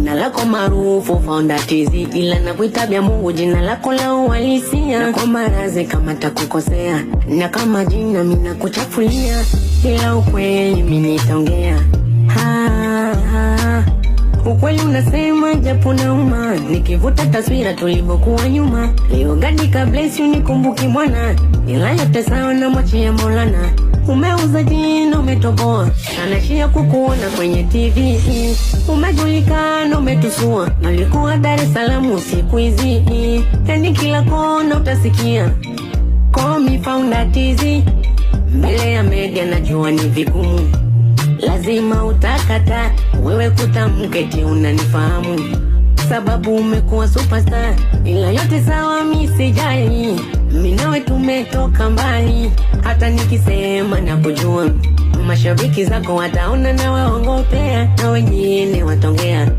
Jina lako maarufu Founder TZ, ila nakuita bia Mungu jina lako la uhalisia. Na kwa marazi kama takukosea, na kama jina mimi nakuchafulia, ila ukweli mimi nitaongea. Ukweli unasema japo nauma, nikivuta taswira tulivyokuwa nyuma. Leo gadi ka bless you nikumbuki mwana, ila yote sawa na mwachi ya Maulana. Umeuza jina umetoboa, anashia kukuona kwenye TV. Umejulikana umetusua, nalikuwa Dar es Salaam siku hizi. Yani kila kona utasikia call me Founder TZ. Mbele ya media najua ni vigumu, lazima utakata wewe kutamketi unanifahamu, sababu umekuwa superstar. Ila yote sawa mimi sijali, mimi nawe tumetoka mbali. Hata nikisema na kujua, mashabiki zako wataona na waongopea, na wengine watongea.